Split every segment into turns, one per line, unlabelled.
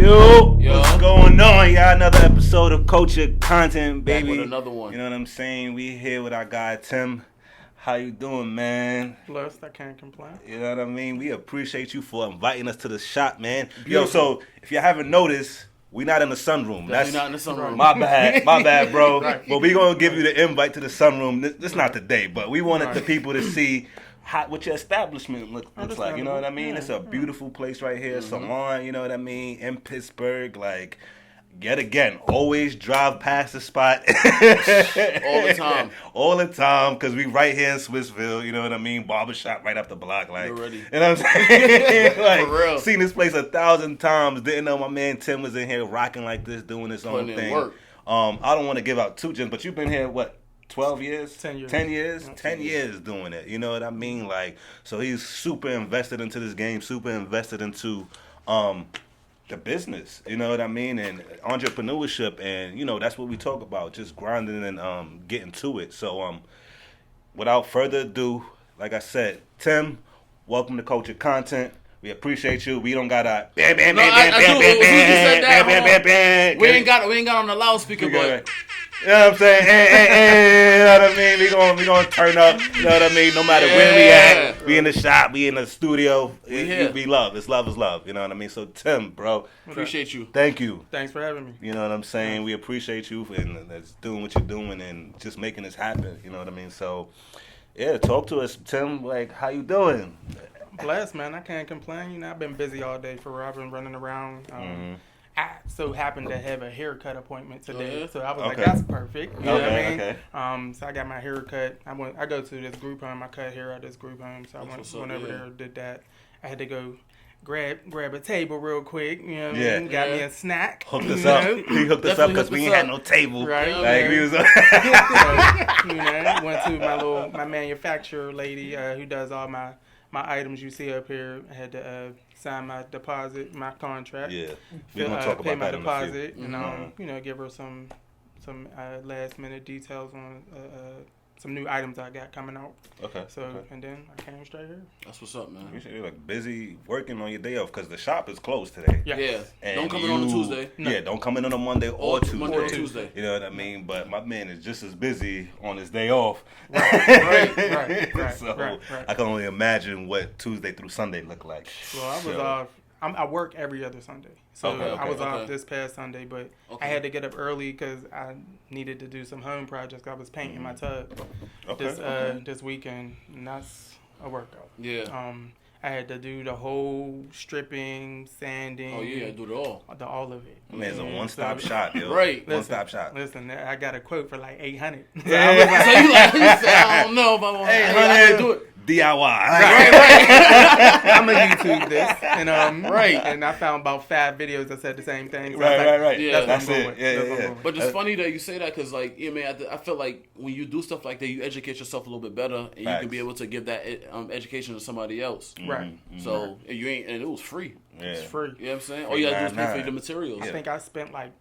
Yo, what's going on? Y'all, another episode of Culture Content, baby.
Back with another one.
You know what I'm saying? We here with our guy Tim. How you doing, man?
Blessed, I can't complain.
You know what I mean? We appreciate you for inviting us to the shop, man. Yo, so if you haven't noticed, we not in the sunroom.
That's not in the sunroom.
My bad, bro.
Right.
But we gonna give you the invite to the sunroom. This not today, but we wanted the people to see what your establishment looks like. You know what I mean? It's a beautiful place right here, Salon. You know what I mean? In Pittsburgh, like. Yet again, always drive past the spot. All the time, because we right here in Swissville, you know what I mean? Barbershop right up the block, like.
You're ready.
You know what I'm saying? Like,
For real.
Seen this place 1,000 times. Didn't know my man Tim was in here rocking like this, doing his own
Putting in
thing.
work.
I don't want to give out 2 gems, but you've been here, what? 12 years?
10 years.
10 years? 10 years doing it. You know what I mean? Like, so he's super invested into this game, super invested into the business, you know what I mean, and entrepreneurship, and you know that's what we talk about, just grinding and getting to it. So without further ado, like I said, Tim, welcome to Culture Content. We appreciate you. We don't gotta
We ain't got on the loudspeaker, but
you know what I'm saying? You know what I mean? We gonna turn up. You know what I mean? No matter where we at, we in the shop, we in the studio. We love. It's love is love. You know what I mean? So Tim, bro,
appreciate you.
Thank you.
Thanks for having me.
You know what I'm saying? We appreciate you and doing what you're doing and just making this happen. You know what I mean? So yeah, talk to us, Tim. Like, how you doing?
Blessed, man. I can't complain. You know, I've been busy all day for real. I've been running around. I so happened to have a haircut appointment today, so I was like, "That's perfect." You know what I mean?
Okay.
So I got my hair cut. I go to this group home. I cut hair at this group home. So I went over there, did that. I had to go grab a table real quick. You know what I mean? Got me a snack.
Hooked us up. He hooked us up because we ain't had no table.
Right.
Like we was.
So, went to my manufacturer lady who does all my items you see up here. I had to sign my deposit, my contract.
Yeah, we're gonna talk about that in a few.
Pay my deposit, and give her some last minute details on some new items I got coming out.
Okay.
And then I came straight here.
That's what's up, man.
You're like busy working on your day off because the shop is closed today.
Yeah.
And
don't come in on a Tuesday.
No. Yeah, don't come in on a Monday or Tuesday.
Monday or Tuesday.
You know what I mean? But my man is just as busy on his day off.
Right.
So I can only imagine what Tuesday through Sunday look like.
Well, I was off. I work every other Sunday. So I was off this past Sunday, but I had to get up early because I needed to do some home projects. I was painting my tub this weekend, and that's a workout.
Yeah.
I had to do the whole stripping, sanding.
Oh, yeah, do it all.
All of it.
Man, it's a one-stop shop, yo.
Right.
One-stop shop.
Listen, I got a quote for like $800.
So you said, I don't know if I want to do it.
DIY.
Right. I'm gonna YouTube this, and and I found about 5 videos that said the same thing. So
Right.
Yeah,
that's it. Yeah.
But it's funny that you say that because, like, yeah, man, I feel like when you do stuff like that, you educate yourself a little bit better, and you can be able to give that education to somebody else.
Right.
So and it was free.
Yeah.
It's free.
You know what I'm saying? All you gotta do is pay for the materials.
I think I spent like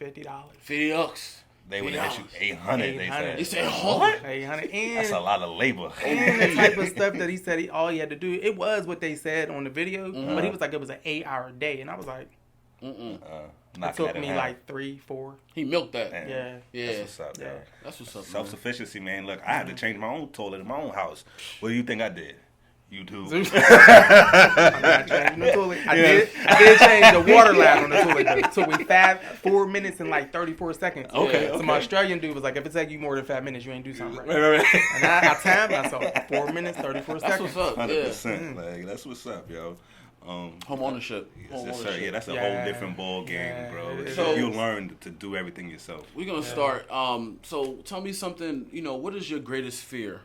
$50.
$50.
They would have hit you 800. They said.
He said, what?
800.
That's a lot of labor.
And the type of stuff that he said all he had to do, it was what they said on the video, but he was like, it was an 8-hour day. And I was like, it took me like 3, 4.
He milked that.
Yeah.
That's what's up,
yeah.
That's what's up,
Self-sufficiency, man. Look, I had to change my own toilet in my own house. What do you think I did? YouTube.
I'm not changing the toilet. I did change the water line on the toilet. It took me 4 minutes and like 34 seconds.
Okay.
Some Australian dude was like, if it take you more than 5 minutes, you ain't do something right.
Right.
And I timed myself. 4 minutes, 34
That's
seconds.
what's up.
100%. Like, that's what's up, yo.
Home ownership.
Yes, sir. Yeah, that's a whole different ball game, bro.
So
you learn to do everything yourself.
We're gonna start. So tell me something. What is your greatest fear?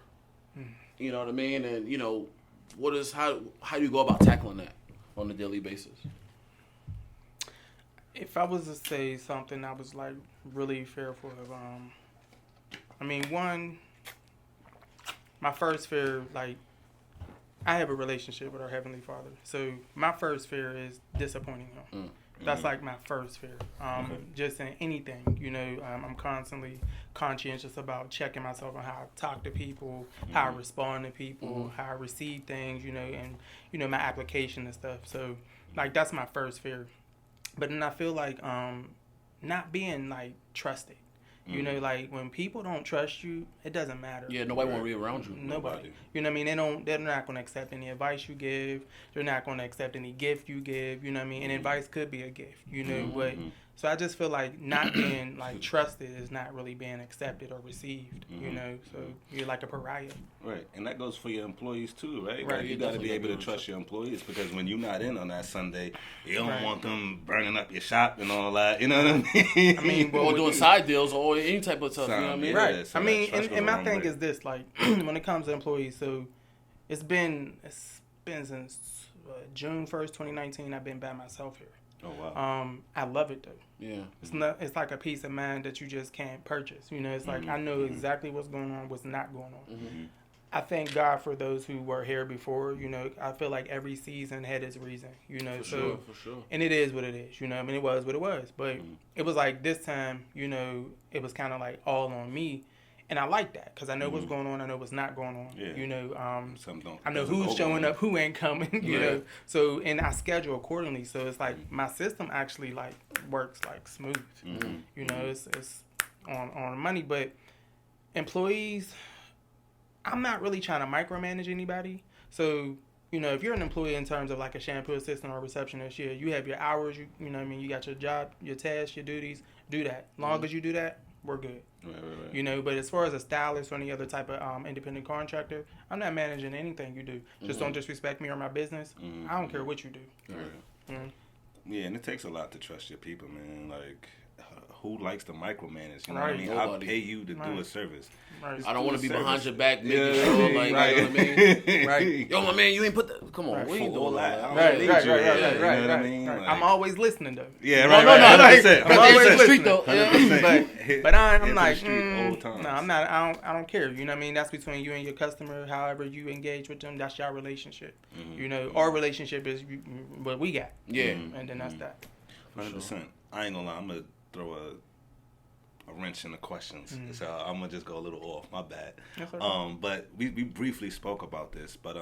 You know what I mean? And how do you go about tackling that on a daily basis?
If I was to say something I was like really fearful of, one, my first fear, like, I have a relationship with our Heavenly Father. So my first fear is disappointing Him. That's like my first fear. Just in anything, I'm constantly conscientious about checking myself on how I talk to people, how I respond to people, how I receive things, and my application and stuff. So like that's my first fear. But then I feel like not being like trusted. You know, like when people don't trust you, it doesn't matter.
Yeah, nobody want to be around you.
Nobody. You know what I mean? They're not going to accept any advice you give. They're not going to accept any gift you give. You know what I mean? And advice could be a gift. You know, but so I just feel like not being like trusted is not really being accepted or received. You know, so you're like a pariah.
Right, and that goes for your employees too, right?
Right.
Like, you got to be able to trust your employees, because when you're not in on that Sunday, you don't want them burning up your shop and all that. You know what I mean?
I mean,
Or doing side deals or any type of stuff. You know what I mean?
Right.
So
I mean,
that trust
and my
goes a
thing
long way.
is this: like when it comes to employees, so it's been since June 1st, 2019. I've been by myself here.
Oh wow.
I love it though.
Yeah.
It's like a peace of mind that you just can't purchase. You know, it's like I know exactly what's going on, what's not going on. I thank God for those who were here before. You know, I feel like every season had its reason. You know,
For sure.
and it is what it is. You know, I mean, it was what it was. But it was like this time, you know, it was kind of like all on me. And I like that because I know what's going on. I know what's not going on.
Yeah.
You know, I know
doesn't
who's
go
showing
well.
up, who ain't coming. You know, so and I schedule accordingly. So it's like my system actually like works like smooth. You know, it's on money, but employees, I'm not really trying to micromanage anybody. So you know, if you're an employee in terms of like a shampoo assistant or receptionist, yeah, you have your hours. You know what I mean? You got your job, your tasks, your duties. Do that. Long as you do that, we're good.
Right.
You know, but as far as a stylist or any other type of independent contractor, I'm not managing anything you do. Just don't disrespect me or my business. I don't care what you do.
Right. Yeah, and it takes a lot to trust your people, man. Like, who likes to micromanage? You know what I mean?
Nobody.
I pay you to do a service.
Right.
I don't want to be
Service.
behind your back making
Yeah,
sure, like,
right.
you know what I mean?
Right.
Yo, my man, you ain't put that. Come on,
Right.
we ain't
For
doing
all that.
that.
I
Right,
don't need
right,
you
right,
here,
right,
you
right,
know
right,
what I
right,
mean?
right.
Like-
I'm always listening though.
Yeah,
No,
right,
no,
right.
no, like,
100%.
but they in the
100%.
street though.
100%.
But I'm
Into the
like,
street all the time.
no, I'm not. I don't care. You know what I mean? That's between you and your customer. However you engage with them, that's your relationship. You know, our relationship is what we got.
Yeah.
And then that's that.
100%. I ain't gonna lie. I'm gonna throw a wrench in the questions, so I'm gonna just go a little off. My bad.
That's okay.
But we briefly spoke about this. But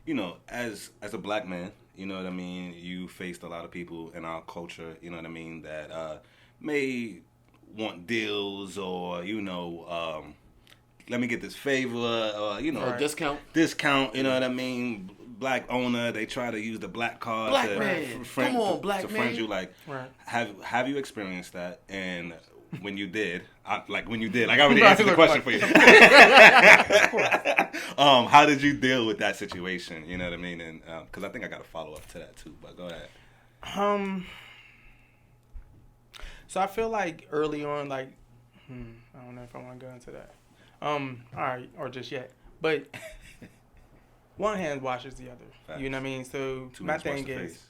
you know, as a black man, you know what I mean. You faced a lot of people in our culture. You know what I mean, that may want deals or you know, let me get this favor or you know,
Or discount.
You know what I mean. Black owner, they try to use the black card
Black
to
man.
friend,
Come on,
to
black
friend
man.
you. Like,
Right.
have you experienced that? And when you did, I already answered the question for you. How did you deal with that situation? You know what I mean? And because I think I got a follow up to that too. But go ahead.
So I feel like early on, like, I don't know if I want to go into that. All right, or just yet, but one hand washes the other.
Facts.
You know what I mean? So
Two
my
hands wash
thing
the
is,
face.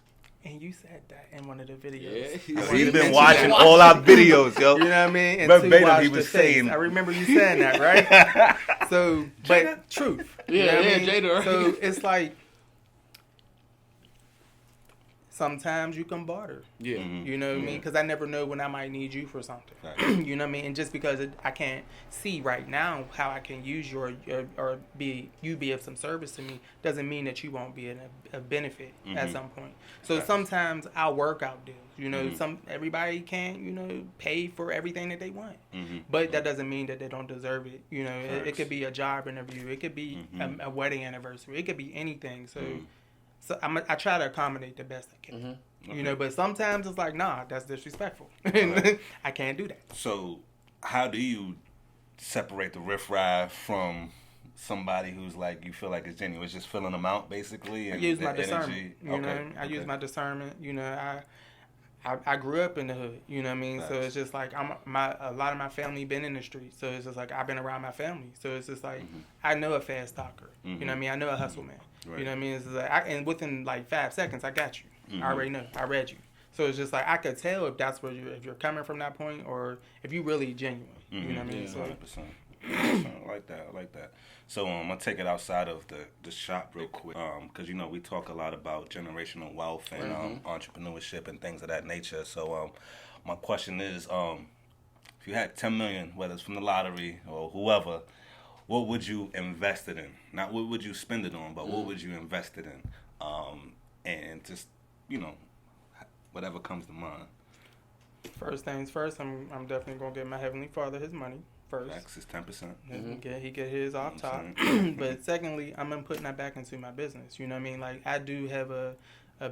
and you said that in one of the videos.
Yeah.
I wanted
He's
to
been
mention
watching
that.
all our videos, yo.
You know what I mean? And
Verbatim,
two, wash
he
the
was
face.
saying-
I remember you saying that, right? So, but truth. You
Yeah,
know what I
yeah,
mean?
Jada, right?
So it's like sometimes you can barter.
Yeah.
You know what I mean? Because I never know when I might need you for something.
Right.
You know what I mean? And just because I can't see right now how I can use your or be of some service to me doesn't mean that you won't be a benefit at some point. So
Right.
sometimes I'll work out deals. You know, everybody can't pay for everything that they want, but that doesn't mean that they don't deserve it. You know, it could be a job interview, it could be a wedding anniversary, it could be anything. So. So I try to accommodate the best I can, you know. But sometimes it's like, nah, that's disrespectful.
Right.
I can't do that.
So, how do you separate the riffraff from somebody who's like you feel like it's genuine? It's just filling them out, basically.
I
And
use
the
my
energy?
discernment. You know, I use my discernment. You know, I grew up in the hood. You know what I mean? So
Nice.
it's just like a lot of my family been in the street. So it's just like I've been around my family. So it's just like I know a fast talker. You know what I mean? I know a hustle man.
Right.
You know what I mean? It's just like and within like 5 seconds, I got you. I already know. I read you. So it's just like I could tell if that's where if you're coming from that point or if you really genuine. You know what I mean?
Yeah.
So
100%. I like that. So I'm gonna take it outside of the shop real quick, because you know we talk a lot about generational wealth and entrepreneurship and things of that nature. So my question is, if you had 10 million, whether it's from the lottery or whoever, what would you invest it in? Not what would you spend it on, but what would you invest it in? And just whatever comes to mind.
First things first, I'm definitely gonna get my Heavenly Father his money first.
Facts is 10%.
He get his off top. But secondly, I'm putting that back into my business. You know what I mean? Like, I do have a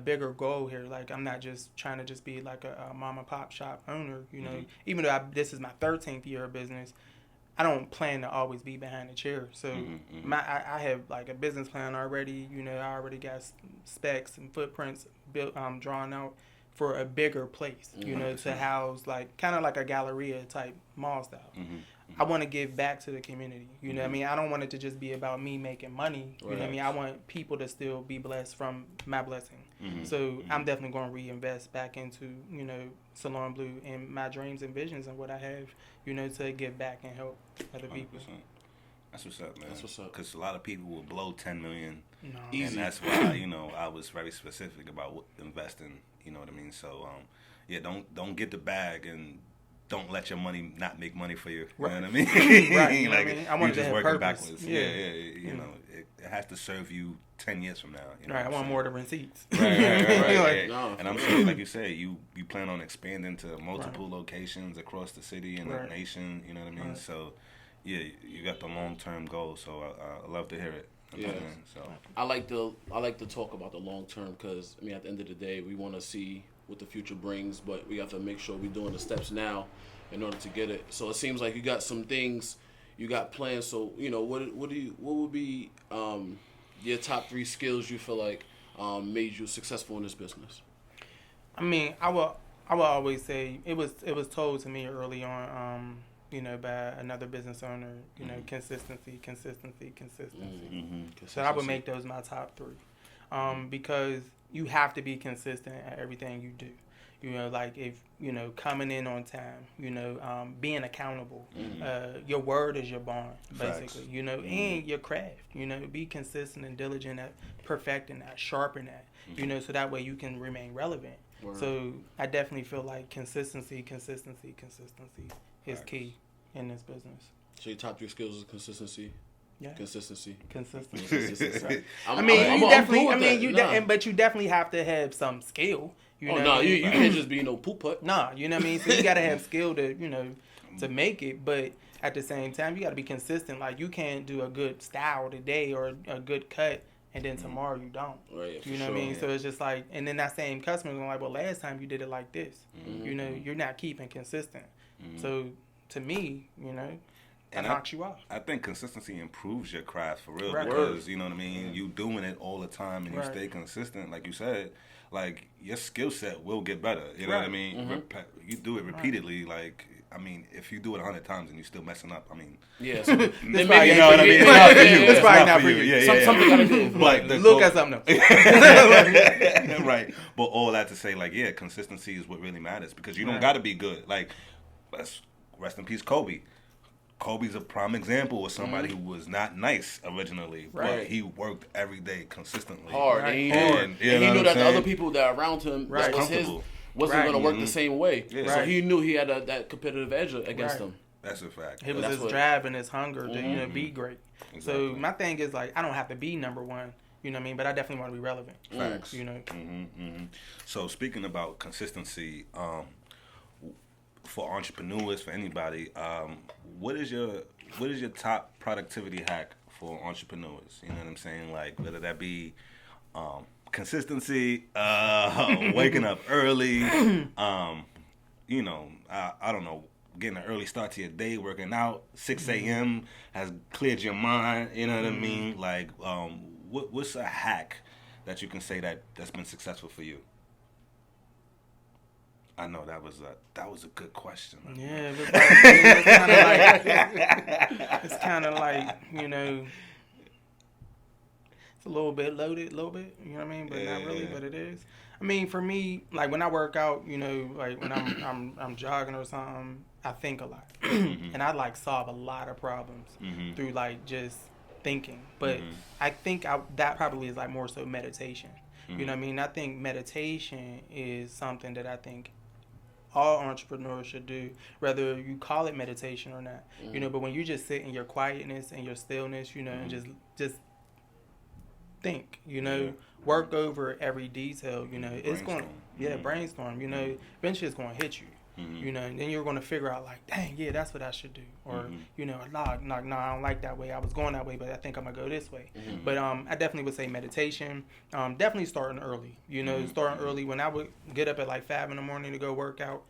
bigger goal here. Like, I'm not just trying to just be like a mom and pop shop owner. You know, even though this is my 13th year of business, I don't plan to always be behind the chair. So I have like a business plan already. You know, I already got specs and footprints built, drawn out for a bigger place. You know, to house like kind of like a Galleria type mall style. I want to give back to the community. You know what I mean? I don't want it to just be about me making money. You know what I mean? I want people to still be blessed from my blessing. So I'm definitely going to reinvest back into, you know, Salon Blue and my dreams and visions and what I have, you know, to give back and help other people.
100%. That's what's up, man.
That's what's up.
Because a lot of people will blow $10 million.
No.
Easy.
And that's why, you know, I was very specific about investing. You know what I mean? So, yeah, don't get the bag and don't let your money not make money for you. You know what I mean?
Right. You know
like,
what I mean? I want
you're
it to
just
have
working
purpose.
backwards.
Yeah.
You know, it has to serve you 10 years from now. You know
Right. I
what I'm
want
saying?
more of the receipts.
Right.
Like,
No,
And I'm sure, like you say, you plan on expanding to multiple locations across the city and the nation. You know what I mean?
Right.
So, yeah, you got the long-term goal. So I love to hear it. You know what I mean? So
I like to talk about the long term because I mean at the end of the day we want to see what the future brings, but we have to make sure we're doing the steps now in order to get it. So it seems like you got some things you got planned. So you know what would be your top 3 skills you feel like made you successful in this business?
I mean, I will always say it was told to me early on, you know, by another business owner, you know, consistency. So I would make those my top 3, because you have to be consistent at everything you do. You know, like if, you know, coming in on time, you know, being accountable. Your word is your bond, basically.
Facts.
You know, and your craft. You know, be consistent and diligent at perfecting that, sharpen that. You know, so that way you can remain relevant.
Word.
So I definitely feel like consistency is
Facts.
key in this business.
So your top 3 skills is consistency.
Yeah.
Consistency.
Consistency.
I'm,
I mean,
I'm
you definitely.
cool
I
with
mean,
that.
but you definitely have to have some skill. You know
Oh
what
no,
I mean?
you can't just be no poop putt.
Nah, you know what I mean. So you got to have skill to, you know, to make it. But at the same time, you got to be consistent. Like you can't do a good style today or a good cut, and then tomorrow you don't.
Right.
You know what I mean? So it's just like, and then that same customer going like, well, last time you did it like this. You know, you're not keeping consistent. So to me, you know, that knocks you off.
I think consistency improves your craft for real
Right.
because, you know what I mean, you doing it all the time and you
Right.
stay consistent, like you said, like your skill set will get better. You know what I mean? You do it repeatedly, like, I mean, if you do it 100 times and you're still messing up, I mean,
Yeah. So then
probably
maybe
you know what I mean? It's not for you.
It's probably not for you.
Yeah.
Something gotta give.
But the
Look
goal-
at something else.
right. But all that to say, like, yeah, consistency is what really matters because you don't
Right.
got to be good. Like, let's rest in peace, Kobe. Kobe's a prime example of somebody who was not nice originally, but
Right.
he worked every day consistently.
Hard.
Right.
And he
And, you know
knew
what I'm
that the
saying?
other people that around him
Right.
that was his
Comfortable.
wasn't
Right.
going to work the same way.
Yeah.
So
Right.
he knew he had that competitive edge against
Right.
him.
That's a fact.
It was
That's
his
what-
drive and his hunger to, you know, be great.
Exactly.
So my thing is like, I don't have to be number one, you know what I mean? But I definitely want to be relevant.
Facts.
You know.
So speaking about consistency, for entrepreneurs, for anybody, what is your top productivity hack for entrepreneurs? You know what I'm saying? Like whether that be consistency, waking up early, you know, I don't know, getting an early start to your day, working out, 6 a.m. has cleared your mind. You know what I mean? Like, what's a hack that you can say that's been successful for you? I know that was a good question.
Yeah, but it's kind of like, you know, it's a little bit loaded, you know what I mean? But not really, but it is. I mean, for me, like when I work out, you know, like when I'm jogging or something, I think a lot, and I like solve a lot of problems through like just thinking. But I think that probably is like more so meditation. You know what I mean? I think meditation is something that I think all entrepreneurs should do, whether you call it meditation or not. You know, but when you just sit in your quietness and your stillness, you know, and just think, you know, work over every detail, you know, it's going, Yeah, brainstorm. You know, eventually it's going to hit you. You know, and then you're going to figure out like, dang, yeah, that's what I should do. Or, you know, no, I don't like that way. I was going that way, but I think I'm going to go this way. But I definitely would say meditation. Definitely starting early. You know, starting early. When I would get up at like 5 in the morning to go work out,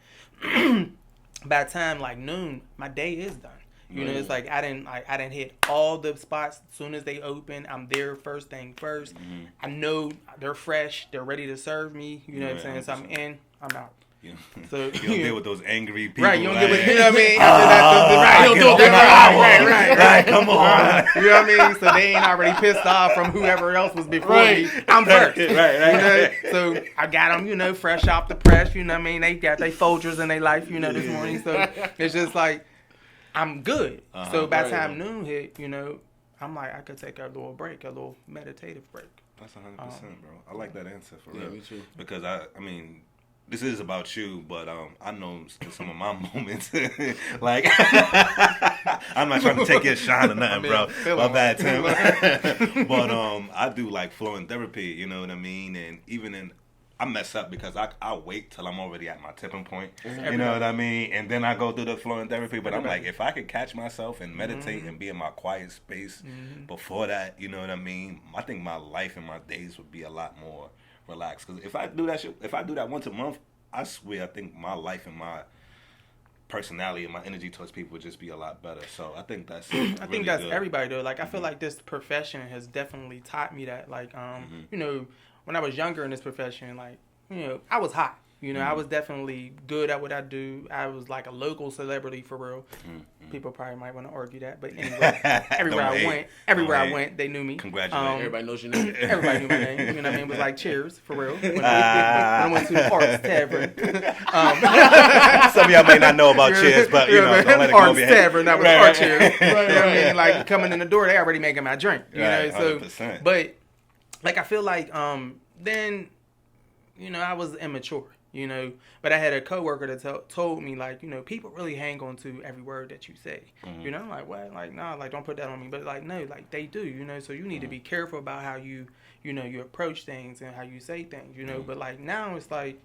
by the time like noon, my day is done. You know, it's like I didn't hit all the spots as soon as they open. I'm there first thing first. I know they're fresh. They're ready to serve me. You know what I'm saying? So I'm in, I'm out.
Yeah.
So
you don't deal with those angry people.
Right, you don't
like,
deal with, you know what I mean?
Right, you don't deal with right, come on.
You know what I mean? So they ain't already pissed off from whoever else was before me. I'm first.
Right.
You know? So I got them, you know, fresh off the press. You know what I mean? They got their Folgers in their life, you know, this morning. So it's just like, I'm good. So by the time noon hit, you know, I'm like, I could take a little break, a little meditative break.
That's 100%, bro. I like that answer for real.
Me too.
Because I mean, this is about you, but I know some of my moments. Like, I'm not trying to take your shine or nothing, bro. My bad, Tim. But I do like flowing therapy. You know what I mean? And even I mess up because I wait till I'm already at my tipping point. You know what I mean? And then I go through the flowing therapy. But I'm like, if I could catch myself and meditate and be in my quiet space before that, you know what I mean? I think my life and my days would be a lot more relaxed. Because if I do that shit, if I do that once a month, I swear I think my life and my personality and my energy towards people would just be a lot better. So I think that's
I think
really
that's
good.
everybody though. Like I feel like this profession has definitely taught me that. Like you know, when I was younger in this profession, like, you know, I was hot. You know, I was definitely good at what I do. I was like a local celebrity for real. People probably might want to argue that, but anyway, everywhere I went, they knew me.
Congratulations.
Everybody knows your name.
Everybody knew my name. You know what I mean? It was like cheers for real. When I went to the Arts Tavern.
Some of y'all may not know about cheers, but you know, don't let it go
Arts
over your head.
Tavern, that was Art Cheers. You know what I mean? Like coming in the door, they already making my drink. You know, so
100%.
but like I feel like then, you know, I was immature. You know, but I had a coworker that told me, like, you know, people really hang on to every word that you say. You know, I'm like, what? Like, nah, like, don't put that on me. But like, no, like they do. You know, so you need to be careful about how you know, you approach things and how you say things. You know, but like now it's like,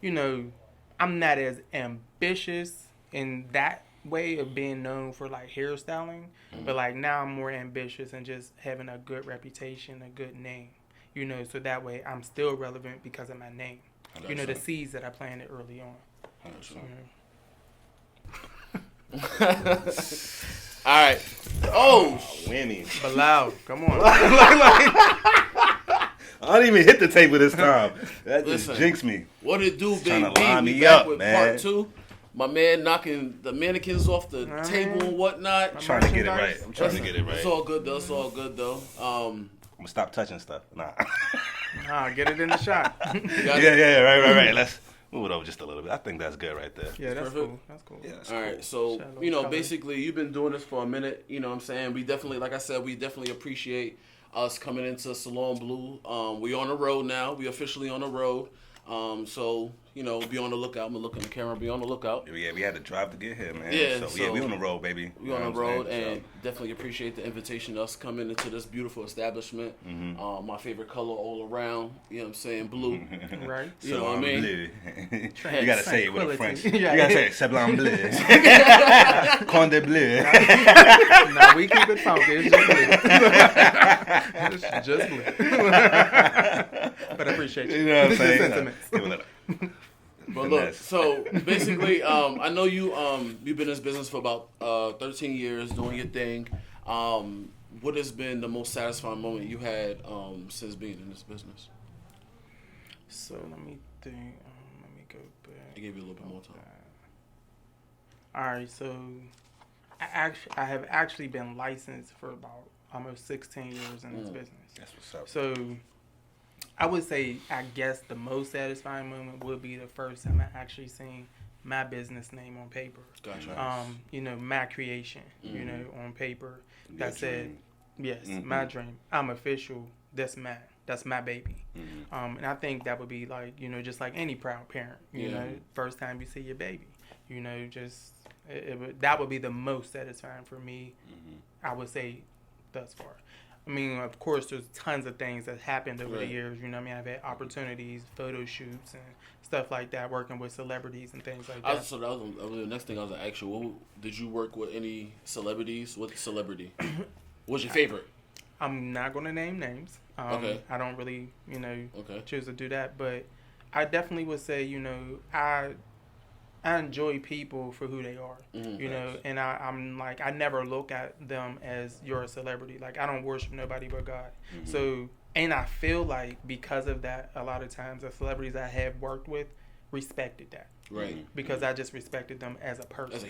you know, I'm not as ambitious in that way of being known for like hairstyling, but like now I'm more ambitious and just having a good reputation, a good name. You know, so that way I'm still relevant because of my name. You know, the seeds that I planted early on.
All right. Oh,
Winnie.
Bilal, come on.
I didn't even hit the table this time. That just jinxed me.
What it do,
Trying
Big
to
B?
line
We
me
back
up,
with
man.
part 2. My man knocking the mannequins off the table and whatnot.
I'm trying to get it right. I'm trying to get it right.
It's all good though. It's all good though.
I'm gonna stop touching stuff. Nah.
Nah, get it in the shot.
Yeah, right. Let's move it over just a little bit. I think that's good right there.
Yeah, that's
perfect.
cool. That's cool.
Yeah, that's
All
cool.
right, so,
Shallow
you know,
color.
basically, you've been doing this for a minute, you know what I'm saying? We definitely, like I said, we definitely appreciate us coming into Salon Blue. We on the road now. We officially on the road. So, you know, be on the lookout. I'm going to look in the camera. Be on the lookout.
Yeah, we had to drive to get here, man.
Yeah,
so we on the road, baby.
We on the road, and definitely appreciate the invitation, us coming into this beautiful establishment. My favorite color all around, you know what I'm saying, blue.
Right.
You know what I mean?
Bleu. You gotta say it with a French. You
Yeah.
gotta say it. C'est blanc bleu. Conde bleu.
Nah, we keep it funky. It's just blue. It's just blue. But I appreciate you.
You know what I'm saying?
Sentiments.
Give it up.
But look, so basically, I know you've been in this business for about 13 years doing your thing. What has been the most satisfying moment you had since being in this business?
So let me think. Let me go back.
I gave you a little bit more time.
All right, so I have actually been licensed for about almost 16 years in this business.
That's what's up.
So I would say, I guess the most satisfying moment would be the first time I actually seen my business name on paper.
Gotcha.
You know, my creation, you know, on paper.
Your
That said,
dream.
yes, my dream. I'm official. That's mine. That's my baby. And I think that would be like, you know, just like any proud parent, you know, first time you see your baby, you know, just, that would be the most satisfying for me, I would say, thus far. I mean, of course, there's tons of things that happened over the
Right.
years. You know what I mean? I've had opportunities, photo shoots, and stuff like that, working with celebrities and things like that.
So that was the next thing I was like, actually, did you work with any celebrities? What celebrity? What's your favorite?
I'm not going to name names.
Okay.
I don't really,
Okay.
choose to do that. But I definitely would say, I enjoy people for who they are, and I'm like, I never look at them as you're a celebrity. Like, I don't worship nobody but God. So, and I feel like because of that, a lot of times the celebrities I have worked with respected that.
Right.
Because I just respected them as a person.
As a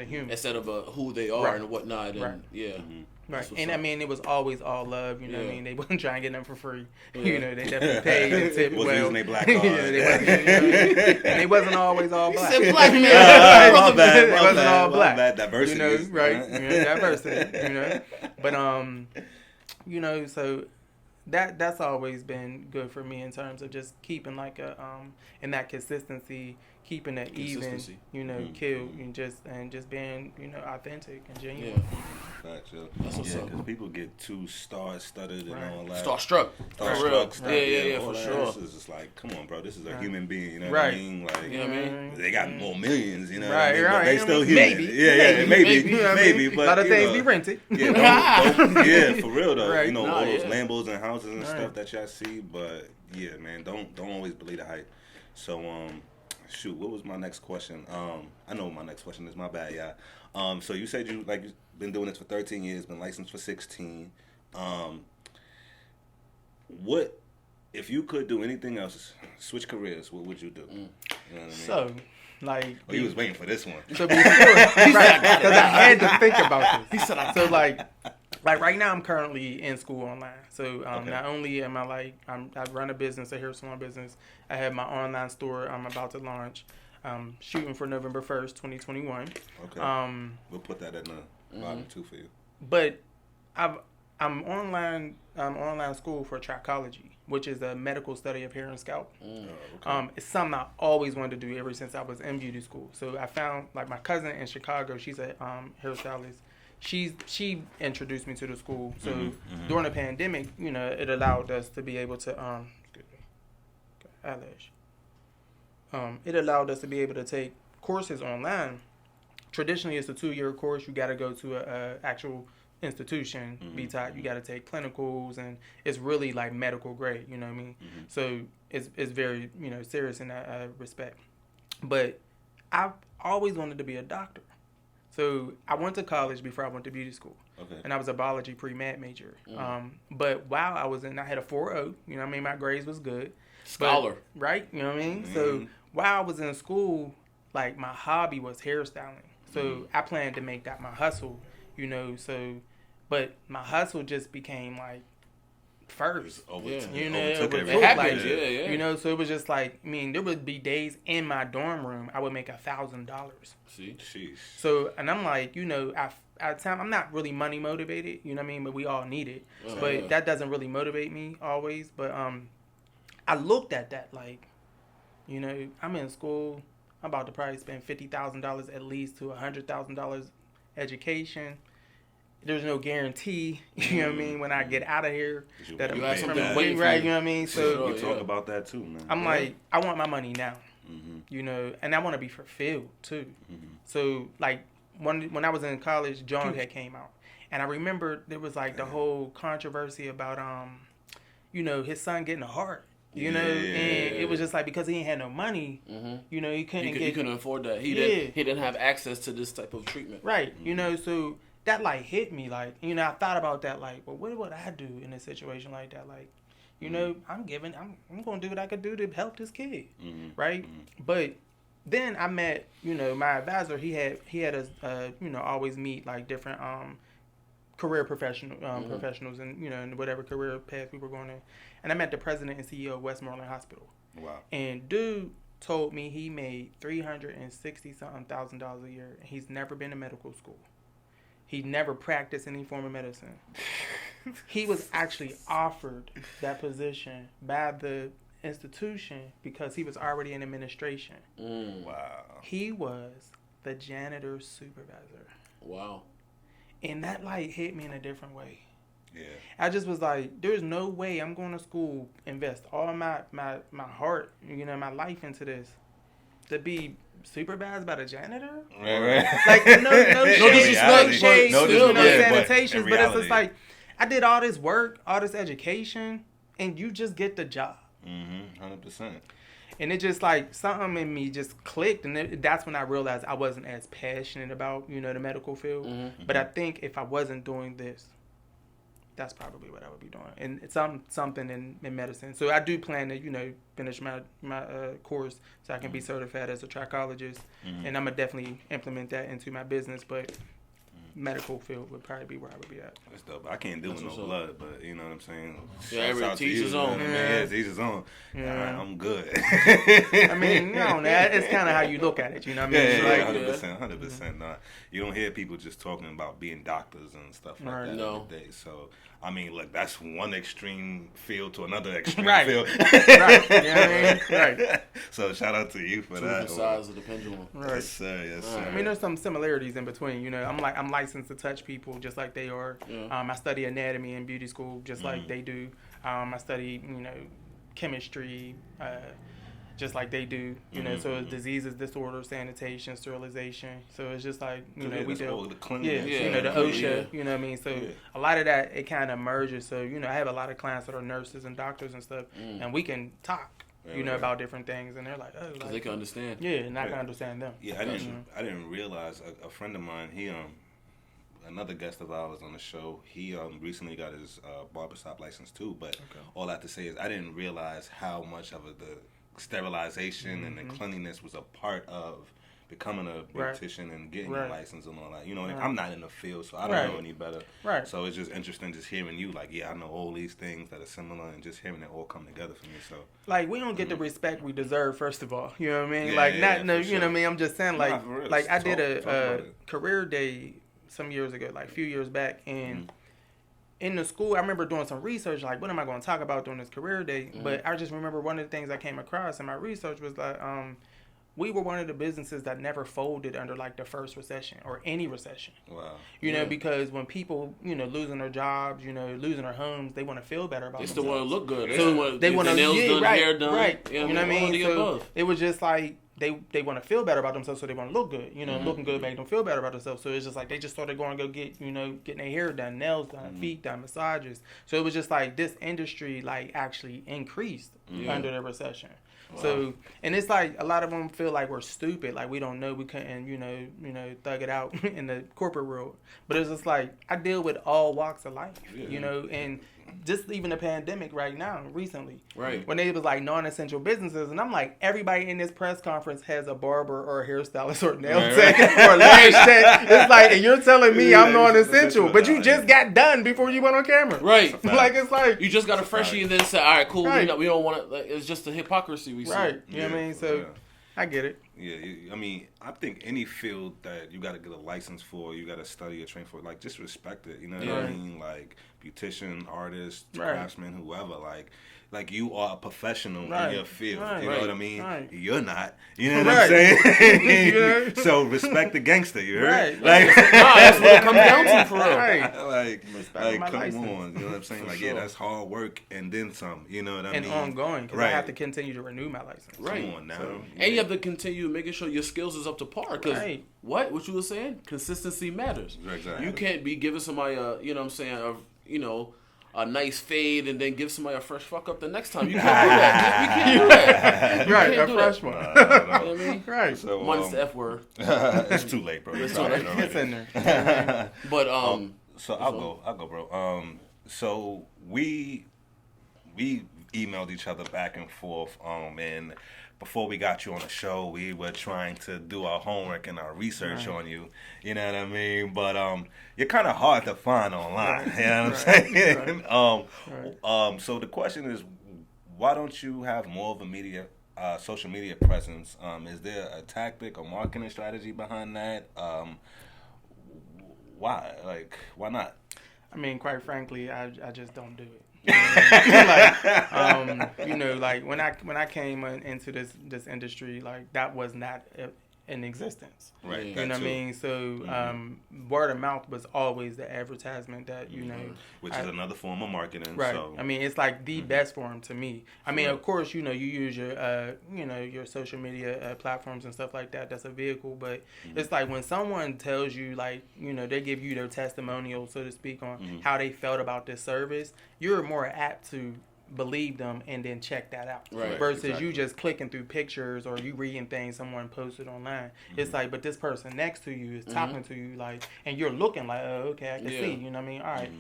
human. Instead of who they are
Right.
and whatnot. And,
Right.
yeah.
Right.
That's what's
And
up.
I mean, it was always all love, you know what I
Yeah.
mean? They wasn't trying to get them for free.
Yeah.
They definitely paid and tipped
Was
well.
using their black card.
They wasn't, and they wasn't always all black.
said black man.
My bad,
It
my
wasn't
bad,
all
my
black.
bad. Diversity.
Right? Diversity, But so that's always been good for me in terms of just keeping like in that consistency, keeping it even,
Consistency.
kill and just being, authentic and
Yeah.
genuine.
That's
That's what's up.
because people get too star-studded
Right.
and all that.
Starstruck. For real.
Starstruck stuff.
Yeah,
all
for
that.
sure.
This is just like, come on, bro. This is a
Right.
human being. You know what
Right.
I mean? Like,
You know what I mean?
they got more millions. You know what
Right,
I mean?
right,
But they
you know
still
what I mean?
human.
Maybe.
Yeah, maybe.
You know what I mean?
But
a lot of
you
things
know,
be rented.
Yeah, yeah, for real though.
Right.
All
Nah,
those
yeah.
Lambos and houses and
Right.
stuff that y'all see. But yeah, man, don't always believe the hype. So shoot, what was my next question? I know what my next question is. My bad, yeah. So you said you've been doing this for 13 years, been licensed for 16. What if you could do anything else, switch careers? What would you do? You know what I mean?
So, like,
Oh, you was waiting for this one.
so before, right? Because I had to think about this.
He said,
So like right now I'm currently in school online. So
Okay.
not only am I I run a business, a hair salon business. I have my online store I'm about to launch. Shooting for November 1st, 2021.
Okay. We'll put that in the bottom too for you.
But I'm online school for trichology, which is a medical study of hair and scalp.
Oh, okay.
It's something I always wanted to do ever since I was in beauty school. So I found like my cousin in Chicago. She's a hairstylist. She introduced me to the school. So during the pandemic, it allowed us to be able to it allowed us to be able to take courses online. Traditionally, it's a 2-year course. You got to go to a actual institution, be taught. You got to take clinicals, and it's really like medical grade. You know what I mean? So it's very serious in that respect. But I've always wanted to be a doctor. So I went to college before I went to beauty school.
Okay.
And I was a biology pre-med major. But while I was I had a 4.0. You know what I mean? My grades was good.
Scholar.
But, right? You know what I mean? So while I was in school, like my hobby was hairstyling. So I planned to make that my hustle, but my hustle just became like first.
Yeah.
It was
It happens,
like,
yeah.
so it was just like, there would be days in my dorm room I would make $1,000.
See?
Sheesh.
So, and I'm like, at time I'm not really money motivated, you know what I mean? But we all need it. But that doesn't really motivate me always. But I looked at that like, I'm in school. I'm about to probably spend $50,000 at least to $100,000 education. There's no guarantee, you know what I mean, when I get out of here. That
You
I'm
have something
right,
waiting for
right,
you.
you know what I mean? So
we talk about that too, man.
I'm like, I want my money now, and I want to be fulfilled too. So like when I was in college, John had came out, and I remember there was like the whole controversy about his son getting a heart. And it was just like because he ain't had no money, he couldn't
He couldn't afford that. He didn't have access to this type of treatment.
Right. So that like hit me like, I thought about that like, well, what would I do in a situation like that? Like, I'm going to do what I could do to help this kid. Right. But then I met, my advisor, he had us, always meet like different, career professionals and, in whatever career path we were going in. And I met the president and CEO of Westmoreland Hospital.
Wow.
And dude told me he made $360,000 a year. And he's never been to medical school. He never practiced any form of medicine. He was actually offered that position by the institution because he was already in administration.
Wow.
He was the janitor supervisor.
Wow.
And that like hit me in a different way.
Yeah.
I just was like, there's no way I'm going to school, invest all my heart, my life into this, to be supervised by the janitor.
Right.
Like no disrespect, shade,
no
sanitations, but it's
reality.
just like I did all this work, all this education, and you just get the job.
100%.
And it just like something in me just clicked, and that's when I realized I wasn't as passionate about the medical field. But I think if I wasn't doing this, that's probably what I would be doing, and it's something in medicine. So I do plan to finish my course so I can be certified as a trichologist, and I'm gonna definitely implement that into my business. But medical field would probably be where I would be at.
That's dope. I can't do with no blood, but you know what I'm saying?
Yeah, every teach his own.
Yeah, teach his own.
Yeah.
I'm good.
I mean, it's kind of how you look at it, you know what I mean?
Yeah, 100%. Nah, you don't hear people just talking about being doctors and stuff like that every day. So, I mean, look, that's one extreme field to another extreme field.
Right. You know what I mean? Right.
So, shout out to you for that.
Two sides of the pendulum.
Right.
Yes, sir. Yes, sir.
I mean, there's some similarities in between. I'm licensed to touch people just like they are.
Yeah.
I study anatomy in beauty school just like they do. I study, chemistry, just like they do. So it's diseases, disorders, sanitation, sterilization. So it's just like we do.
The cleanliness.
The OSHA. You know what I mean? So a lot of that, it kind of merges. So I have a lot of clients that are nurses and doctors and stuff, and we can talk. About different things, and they're like, oh,
because they can understand.
Yeah, and I can understand them.
Yeah, I didn't realize a friend of mine, he another guest of ours on the show, he recently got his barbershop license too. But all I have to say is I didn't realize how much of the sterilization and the cleanliness was a part of becoming a beautician and getting a license and all that. I'm not in the field, so I don't know any better.
Right.
So it's just interesting just hearing you, like, I know all these things that are similar, and just hearing it all come together for me. So,
like, we don't get the respect we deserve, first of all. You know what I mean?
You
know what I mean? I'm just saying, like I did a
it.
career day some years ago, like a few years back, and in the school, I remember doing some research, like, what am I going to talk about during this career day? But I just remember one of the things I came across in my research was like, we were one of the businesses that never folded under like the first recession or any recession.
Wow.
Because when people, losing their jobs, losing their homes, they want to feel better about
themselves.
They
still want to look good.
So they want to
nails done, hair done.
Right.
You know
what I mean? So
above.
it was just like they want to feel better about themselves, so they want to look good. Looking good make them feel better about themselves. So it's just like they just started going to go get, getting their hair done, nails done, feet done, massages. So it was just like this industry like actually increased under the recession. Wow. So, and it's like a lot of them feel like we're stupid, like we don't know, we couldn't, thug it out in the corporate world. But it's just like I deal with all walks of life, and just even the pandemic right now, recently, when they was like non-essential businesses, and I'm like, everybody in this press conference has a barber or a hairstylist or a nail tech or a lash tech. It's like, and you're telling me I'm non-essential, but you just got done before you went on camera,
right?
It's like
you just got a freshie and then say, all right, cool, we don't want to. Like, it's just the hypocrisy we see,
right? You know what I mean? So I get it.
Yeah, I mean, I think any field that you got to get a license for, you got to study or train for, like, just respect it. You know what I mean? Like, beautician, artist, craftsman, whoever. Like you are a professional in your field. You know what I mean? Right. You're not. You know what I'm saying? So respect the gangster. You heard? Like,
that's what it comes down to for real.
Like come on. You know what I'm saying? Like, that's hard work and then some. You know what I mean?
And ongoing, because I have to continue to renew my license.
Come on now.
So, and you have to continue making sure your skills is up to par. Because what you were saying? Consistency matters.
Exactly.
You can't be giving somebody a nice fade and then give somebody a fresh fuck up the next time. You can't do that. You can't do that.
Right, a fresh one.
You know what I mean?
Right.
So,
minus the F word.
It's too late, bro.
It's in there.
But
so I'll go, bro. So we emailed each other back and forth, and before we got you on the show, we were trying to do our homework and our research on you. You know what I mean? But you're kind of hard to find online. You know what I'm saying? So the question is, why don't you have more of a social media presence? Is there a tactic or marketing strategy behind that? Why? Like, why not?
I mean, quite frankly, I just don't do it. Like when I came into this industry, like that was not in existence.
Right.
You know what I mean? So word of mouth was always the advertisement that, you know.
Which is another form of marketing.
Right.
So.
I mean, it's like the best form to me. I mean, of course, you know, you use your, you know, your social media platforms and stuff like that. That's a vehicle. But it's like when someone tells you, like, you know, they give you their testimonial, so to speak, on how they felt about this service, you're more apt to believe them and then check that out.
Right.
Versus you just clicking through pictures or you reading things someone posted online. It's like, but this person next to you is talking to you, like, and you're looking like, oh, okay, I can see. You know what I mean? All right.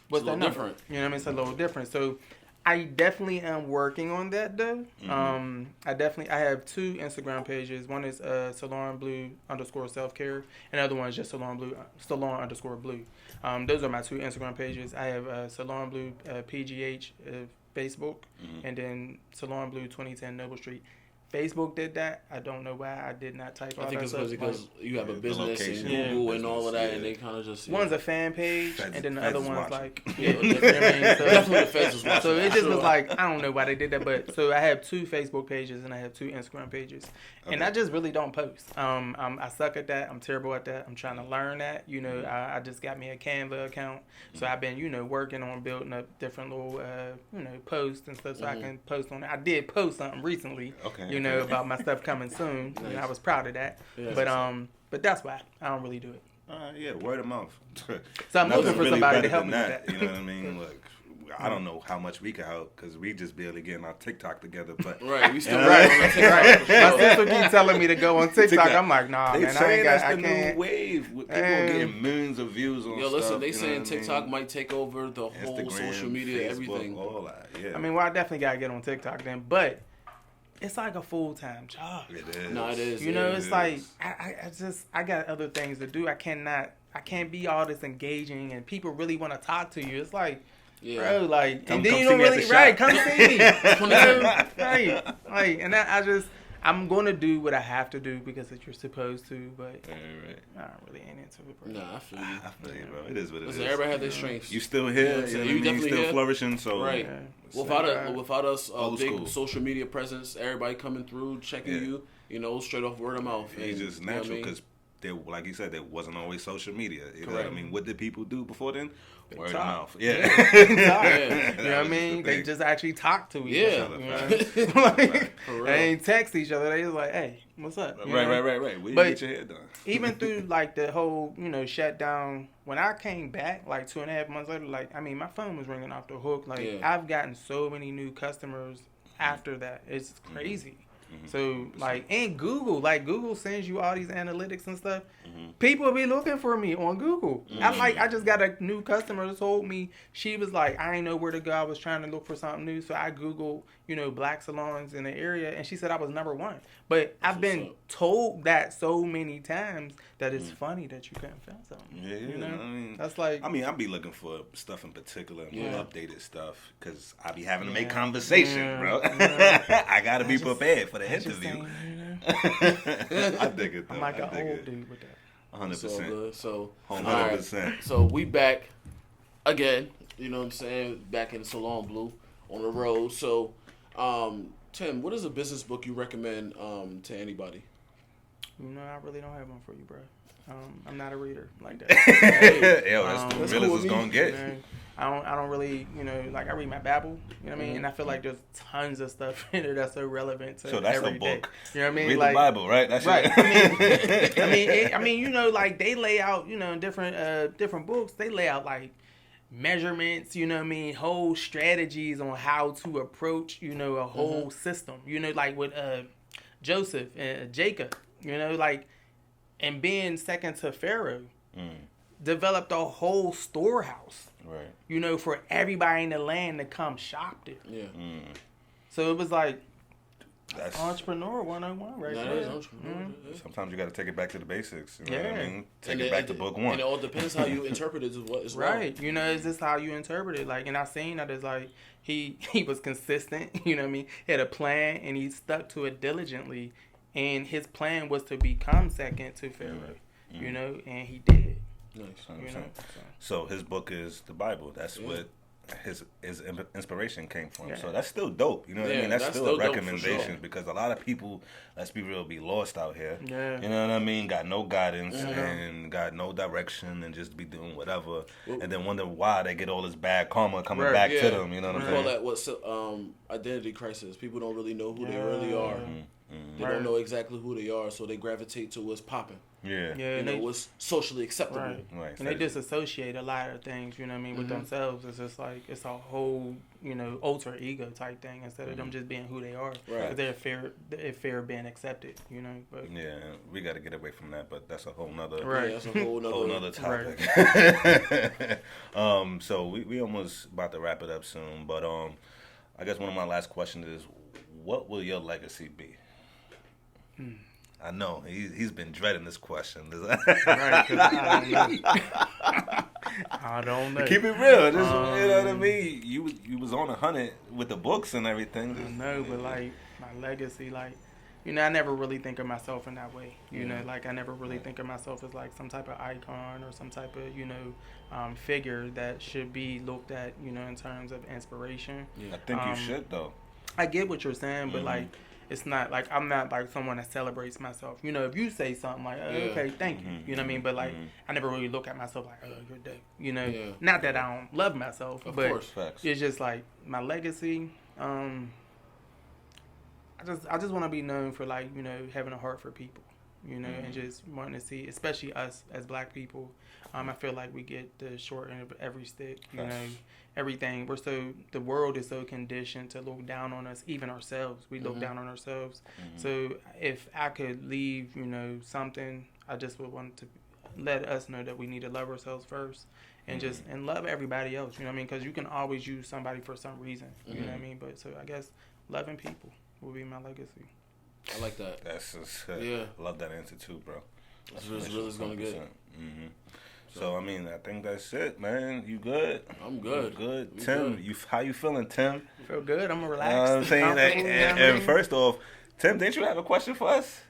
What's that number?
Different.
You know what I mean? It's a little different. So I definitely am working on that though. I have 2 Instagram pages. One is Salon Blue _ self care. Another one is just Salon _ blue. Those are my 2 Instagram pages. I have Salon Blue PGH Facebook, and then Salon Blue 2010 Noble Street. Facebook did that. I don't know why I did not type all that stuff.
I think it's because you have a business and
location.
Google and all of that, and they kind of just...
One's a fan page, and then the other one's like...
Definitely the feds is watching.
So it just was like, I don't know why they did that, but so I have 2 Facebook pages and I have 2 Instagram pages, and I just really don't post. I suck at that. I'm terrible at that. I'm trying to learn that. You know, I just got me a Canva account, so I've been, you know, working on building up different little, you know, posts and stuff so I can post on it. I did post something recently, you know, about my stuff coming soon, and I was proud of that. But that's why I don't really do it.
Yeah, word of mouth.
So I'm looking for somebody to help me with that.
You know what I mean? Look, I don't know how much we can help because we just barely getting our TikTok together. But
we still
right. My sister keep telling me to go on TikTok. I'm like, nah,
they
man,
saying
I
that's the
can't.
new wave. People are getting millions of views on
Yo, listen,
stuff,
they saying TikTok might take over the whole
Instagram,
social media,
Facebook,
everything.
All that, yeah.
I mean, well, I definitely gotta get on TikTok then, but it's like a full-time job.
It is.
No, it is.
You know, it's like I got other things to do. I can't be all this engaging, and people really want to talk to you. It's like, bro, like,
Come
and then you
see
don't
me at
really
the
right.
shop.
Come see me, right? Like, and I'm gonna do what I have to do because you're supposed to, but I really ain't into it, bro.
Nah, I feel you.
I feel you, bro. It is what it is.
Listen, everybody have their strengths.
You still here?
Yeah,
you
definitely
still
here.
flourishing. So
Right.
Yeah.
Without us,
Old
big
school.
social media presence, everybody coming through, checking you, you know, straight off word of mouth.
It's
And,
just
you know what I
natural
mean?
because like you said, there wasn't always social media. You know what I
Correct.
mean? What did people do before then? Word of
talk.
mouth. Yeah.
You know
That
what I
was
mean?
the
They
thing.
just actually talk to each
Yeah.
other. You know? Like,
For real.
they ain't text each other. They just like, hey, what's up? You know?
Right. Where you
But-
get your hair done?
Even through like the whole, you know, shutdown, when I came back like 2.5 months later, like, I mean, my phone was ringing off the hook. Like, I've gotten so many new customers after that. It's crazy. So like, and Google sends you all these analytics and stuff. People be looking for me on Google. I just got a new customer that told me, she was like, I didn't know where to go. I was trying to look for something new, so I Googled, you know, black salons in the area, and she said I was number 1. But I've been told that so many times that it's funny that you couldn't find something.
Yeah,
you know,
I mean,
that's like.
I mean, I be looking for stuff in particular, more
Yeah.
updated stuff, because I be having to make conversation, bro.
Yeah.
I gotta be prepared for the
just
interview.
saying, you know?
I dig it, though.
I'm like
I
an
dig
old
it.
dude with that.
100%.
good. So,
100%.
So we back again. You know what I'm saying? Back in Salon Blue on the road. So, Tim, what is a business book you recommend to anybody?
You know, I really don't have one for you, bro. I'm not a reader like that.
Yo, that's the
That's
realest
cool
it's
with
gonna
me.
get.
You know, I don't really, you know, like I read my Bible, you know what I mean? And I feel like there's tons of stuff in there that's so relevant to
So that's a
every day.
book.
You know what I mean?
Read
like,
the Bible, right? That's
right.
it.
I mean, you know, like they lay out, you know, different books. They lay out like measurements, you know what I mean, whole strategies on how to approach, you know, a whole system. You know, like with Joseph and Jacob, you know, like, and being second to Pharaoh, developed a whole storehouse,
Right.
you know, for everybody in the land to come shop there.
Yeah.
So it was like
That's
entrepreneur 101 right
That
there.
is entrepreneur.
sometimes you got to take it back to the basics. You know what I
Yeah.
mean? Take
And
it back to book one.
And it all depends how you interpret it as well.
Right. You know, it's just how you interpret it. Like, and I seen that as like, he was consistent, you know what I mean? He had a plan and he stuck to it diligently. And his plan was to become second to Pharaoh, you know, and he did.
Nice.
You know,
100%. So his book is the Bible. That's what his inspiration came from.
Yeah.
So that's still dope. You know what I mean? That's still a
still dope for
recommendation
sure.
because a lot of people, let's be real, be lost out here.
Yeah.
You know what I mean? Got no guidance and got no direction and just be doing whatever, and then wonder why they get all this bad karma coming back to them. You know what I'm
We call
saying?
that what's identity crisis. People don't really know who they really are. They
Right.
don't know exactly who they are, so they gravitate to what's popping.
Yeah.
Yeah,
You know,
and
what's socially acceptable.
Right.
and they disassociate a lot of things, you know what I mean, with themselves. It's just like, it's a whole, alter ego type thing instead of them just being who they are.
Right.
Because they're fear of being accepted, But
Yeah, we got to get away from that, but that's a whole nother
Right.
Yeah, that's a whole nother.
topic. So we almost about to wrap it up soon, but I guess one of my last questions is, what will your legacy be? I know he's been dreading this question.
right, 'cause I don't know.
Keep it real. Just, you know what I mean? You was on 100 with the books and everything.
I know, but like my legacy, like I never really think of myself in that way. Like I never really think of myself as like some type of icon or some type of figure that should be looked at in terms of inspiration.
I think you should though.
I get what you're saying, but like it's not like I'm not like someone that celebrates myself. If you say something like, okay, thank you, you know what I mean? But like I never really look at myself like, oh, you're dope. Not that I don't love myself,
Of
but
course.
Facts.
it's just like my legacy. I just want to be known for like having a heart for people, and just wanting to see, especially us as Black people. I feel like we get the short end of every stick. Everything the world is so conditioned to look down on us, even ourselves. We look down on ourselves. So if I could leave, something, I just would want to let us know that we need to love ourselves first. And just and love everybody else, you know what I mean? Because you can always use somebody for some reason, you know what I mean? But so I guess loving people will be my legacy.
I like that.
That's just,
Yeah.
love that answer too, bro.
That's as real as gonna get.
So I mean, I think that's it, man. You good?
I'm good.
You good.
We
Tim,
good.
how you feeling, Tim?
Feel good. I'm relaxed.
You know what I'm saying?
comfortable, you know what I
And
mean?
first off, Tim, didn't you have a question for us?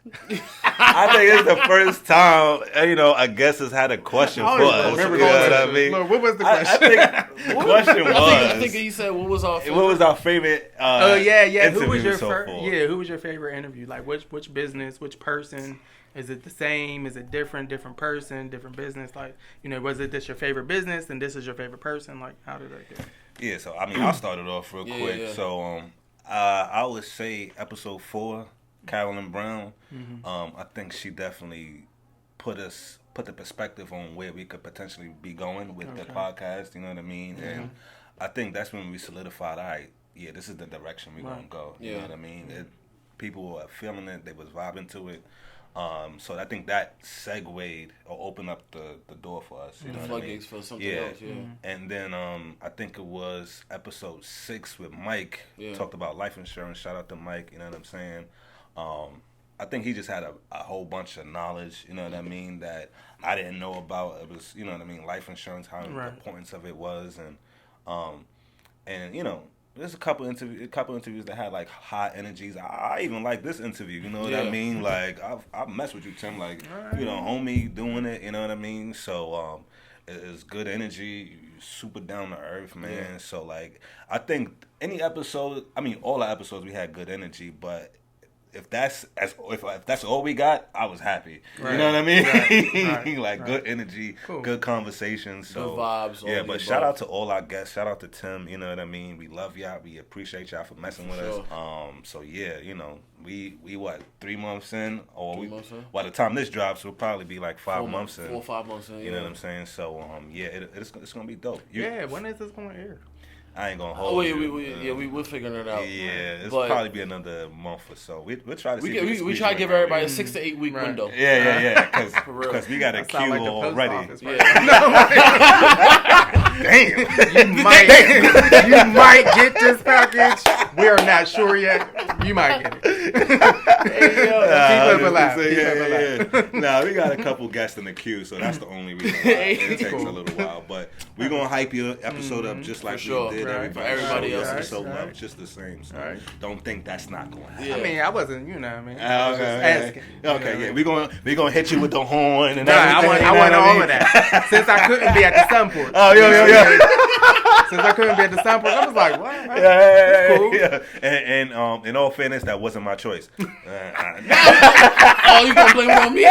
I think it's the first time, a guest has had a question
I
for
don't even
us.
remember
You know
the
what I
question.
mean?
Look, what was the
I
question?
think the question was,
I think he said, what was our favorite?
what was our favorite
Oh yeah. Who was
interview
your
so far?
Who was your favorite interview? Like which business, which person? Is it the same? Is it different person, different business? Like was it this your favorite business and this is your favorite person? Like how did that go?
Yeah, so I mean, I'll start it off real quick.
Yeah.
So I would say episode 4, Carolyn Brown. I think she definitely put the perspective on where we could potentially be going with the podcast. You know what I mean? And I think that's when we solidified. All right, yeah, this is the direction we're gonna go. You know what I mean? People were feeling it. They was vibing to it. So I think that segued or opened up the door for us. You know what I mean?
Floodgates for something else. Yeah.
And then I think it was episode 6 with Mike. Talked about life insurance. Shout out to Mike. You know what I'm saying? I think he just had a whole bunch of knowledge. You know what I mean? That I didn't know about. It was life insurance, how the importance of it was, and there's a couple interviews that had like high energies. I even like this interview. You know what I mean? Like I mess with you, Tim. Like homie doing it. You know what I mean? So it's good energy. You're super down to earth, man.
Yeah.
So like I think any episode. I mean, all the episodes we had good energy, but if that's all we got, I was happy.
Right.
You know what I mean?
Right.
Like good energy, good conversation. So
Good vibes.
yeah,
all
but
the
shout
above.
out to all our guests. Shout out to Tim. You know what I mean? We love y'all. We appreciate y'all for messing with us. So yeah, we what 3 months in, or
3 months in?
by the time this drops, we'll probably be like 5 months in.
4 or 5 months in.
You know what I'm saying? So it's gonna be dope.
When is this going to air?
I ain't gonna hold.
Oh,
you.
we're figuring it out.
Yeah, it's
But
probably be another month or so. We'll try to see. if can
we
squeeze
try
you
to give
in early.
everybody a 6 to 8 week
Right.
window.
Yeah,
For real.
because we got a
That
queue
sound like the post
already.
office, right?
Yeah.
Damn.
You might get this package. We are not sure yet. You might get it. Keep up alive.
Nah, we got a couple guests in the queue, so that's the only reason why it takes a little while. But we're gonna hype your episode up just like we did
everybody else.
Episode up just the same. So don't think that's not going to happen.
I mean, I wasn't, I mean, I was just asking.
Okay, yeah, we're gonna hit you with the horn and
I want all of that. Since I couldn't be at the Sunport. Since I couldn't be at the Sunport, I was like, what? That's cool.
Yeah. And in all fairness, that wasn't my choice.
You gonna blame it on me?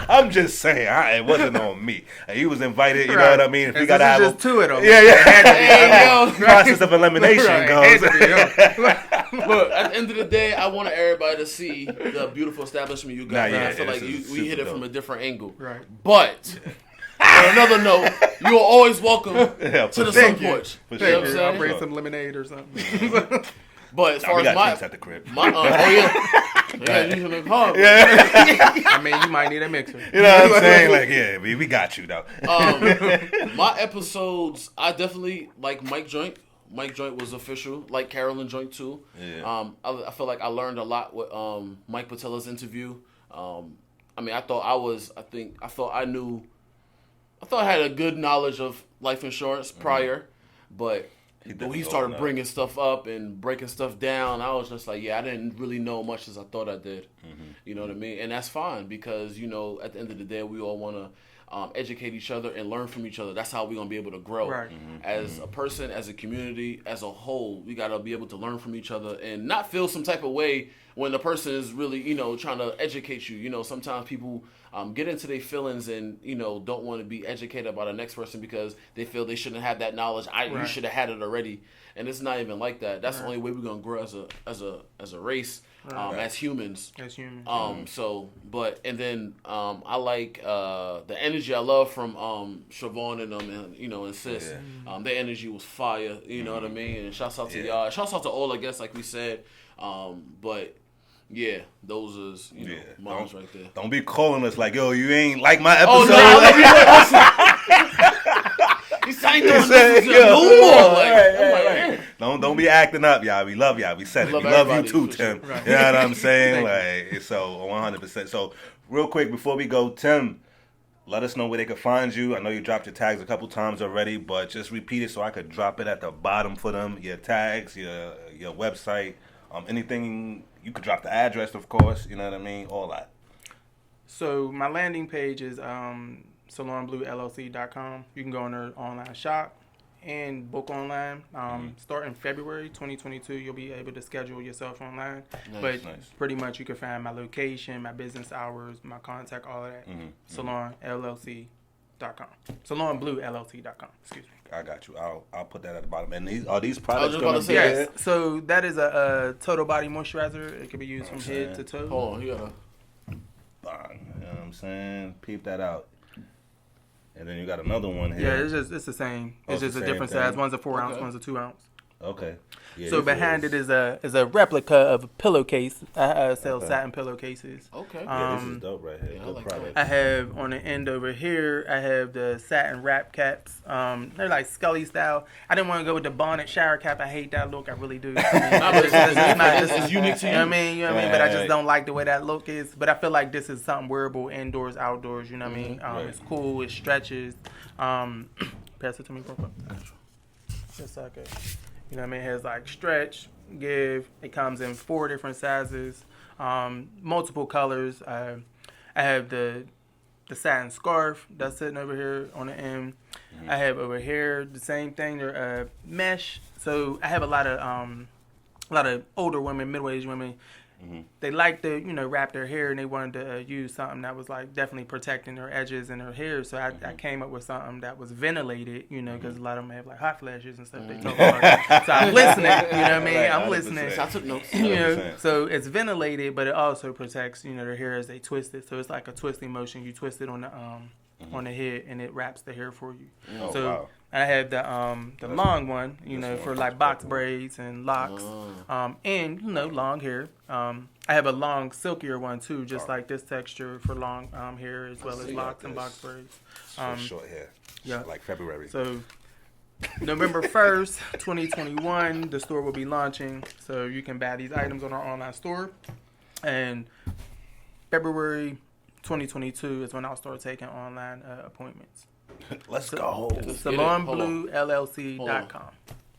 I'm just saying, it wasn't on me. He was invited, you know what I mean? If we gotta have
just two of them.
Yeah. Process of elimination goes.
Look, at the end of the day, I want everybody to see the beautiful establishment you got. I feel like we hit it from a different angle.
Right.
But on another note, you are always welcome to the Sun Porch.
For sure.
I'll bring some lemonade or something.
But as far as
drinks at the crib.
You look hard.
I mean, you might need a mixer.
You know what I'm saying? Like, we got you though.
My episodes, I definitely like Mike Joint. Mike Joint was official, like Carolyn Joint too.
Yeah.
I feel like I learned a lot with Mike Patella's interview. I mean, I thought I had a good knowledge of life insurance prior, but when he started bringing stuff up and breaking stuff down, I was just like, I didn't really know much as I thought I did. You know what I mean? And that's fine because, at the end of the day, we all want to educate each other and learn from each other. That's how we're going to be able to grow. Right. As a person, as a community, as a whole, we got to be able to learn from each other and not feel some type of way when the person is really, trying to educate you. Sometimes people get into their feelings and, don't want to be educated by the next person because they feel they shouldn't have that knowledge. You should have had it already. And it's not even like that. That's the only way we're going to grow as a race, as humans.
As humans.
And then I like the energy I love from Siobhan and them and Sis. Their energy was fire, you know what I mean? And shouts out to y'all. Shouts out to all, I guess, like we said. Yeah, those is moms right there.
Don't be calling us like, yo, you ain't like my episode.
I ain't doing this no more.
Don't be acting up, y'all. We love y'all. We said it. We love you too, Tim.
Right.
You know what I'm saying? So 100%. So real quick before we go, Tim, let us know where they can find you. I know you dropped your tags a couple times already, but just repeat it so I could drop it at the bottom for them. Your tags, your website, anything. You could drop the address, of course. You know what I mean? All that.
So my landing page is salonbluellc.com. You can go on their online shop and book online. Starting February 2022, you'll be able to schedule yourself online. But pretty much you can find my location, my business hours, my contact, all of that. SalonLLC.com. SalonBlueLLC.com. Excuse me.
I got you. I'll put that at the bottom. And these products
going to say
yes. So that is a total body moisturizer. It can be used from head to toe.
Hold on, you gotta.
Bang. You know what I'm saying? Peep that out. And then you got another one here.
Yeah, it's the same. It's just a different size. One's a 4 ounce, one's a 2 ounce.
Okay. Yeah,
so behind it is a replica of a pillowcase. I sell satin pillowcases.
Okay.
This is dope right here. Good
like
product.
I have on the end over here, I have the satin wrap caps. They're like Scully style. I didn't want to go with the bonnet shower cap. I hate that look. I really do.
It's unique to you.
You know what I mean? But I just don't like the way that look is. But I feel like this is something wearable indoors, outdoors. You know what I mean? It's cool. It stretches. Pass it to me real quick. Just so I could. You know what I mean? It has like stretch, give. It comes in 4 different sizes, multiple colors. I have the satin scarf that's sitting over here on the end. I have over here the same thing. They're mesh. So I have a lot of older women, middle-aged women. They like to, wrap their hair, and they wanted to use something that was like definitely protecting their edges and their hair. So I came up with something that was ventilated, because a lot of them have like hot flashes and stuff. They talk about that. So I'm listening, you know what I mean?
Right,
I'm listening.
I took notes.
So it's ventilated, but it also protects, their hair as they twist it. So it's like a twisting motion. You twist it on the head, and it wraps the hair for you.
Oh,
so
wow.
I have the long one, for like box braids and locks, and long hair. I have a long silkier one too, just like this texture for long hair as well as locks and box braids.
Short hair.
Yeah.
Like February.
So November 1st, 2021, the store will be launching. So you can buy these items on our online store. And February 2022 is when I'll start taking online appointments.
Let's go.
SalonBlueLLC.com.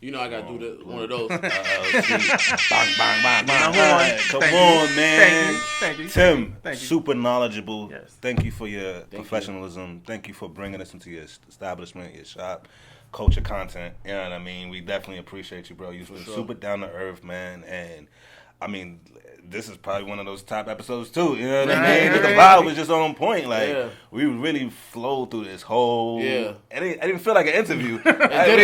You know I gotta do one of those.
Bang, bang, bang. Come on, man.
Thank you.
Tim,
Thank you.
super knowledgeable.
Yes.
Thank you for your professionalism. Thank you for bringing us into your establishment, your shop, culture content. You know what I mean? We definitely appreciate you, bro. You've been super down to earth, man. And I mean, this is probably one of those top episodes too. You know what I mean? 'Cause the vibe was just on point. Like we really flowed through this whole.
Yeah.
I didn't feel like an interview.
It felt like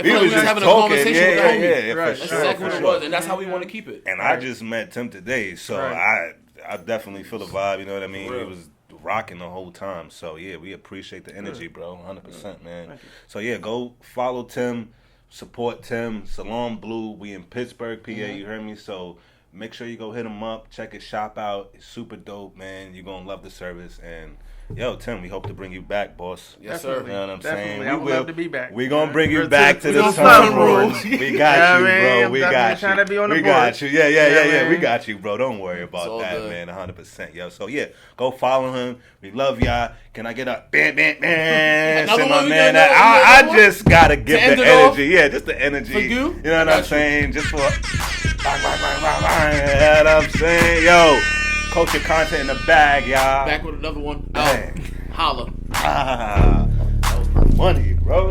we was having a conversation with the homie.
Yeah,
Right.
for
That's
sure,
exactly
for
what it
sure.
was, and that's how we want to keep it.
And I just met Tim today, so I definitely feel the vibe. You know what I mean?
For real.
He was rocking the whole time. So yeah, we appreciate the energy, bro. 100%, man.
Thank you.
So yeah, go follow Tim, support Tim. Salon Blue. We in Pittsburgh, PA. You heard me? So make sure you go hit him up. Check his shop out. It's super dope, man. You're gonna love the service. And yo, Tim, we hope to bring you back, boss.
Yes, sir.
You know what I'm saying?
Definitely. I would love to be back.
We're going to bring you back to
we
the
gonna
sunroom.
sunroom.
We got you, bro. We got you.
Trying to be on the
We
board.
got you. Yeah.
man.
We got you, bro. Don't worry about
all
that,
good.
man. 100%, yo. So, yeah, go follow him. We love y'all. Can I get a bam, bam, bam?
Another
Say my
one? We
man.
got
I
another one?
just got to give
To end
the
it off?
energy. Yeah, just the energy.
For you?
You know what
I
I'm
got you.
saying? Just for. Bang, bang, bang, bang, bang. You know what I'm saying? Yo, culture content in the bag, y'all.
Back with another one.
Bang.
Holla.
Ah, that was my money, bro.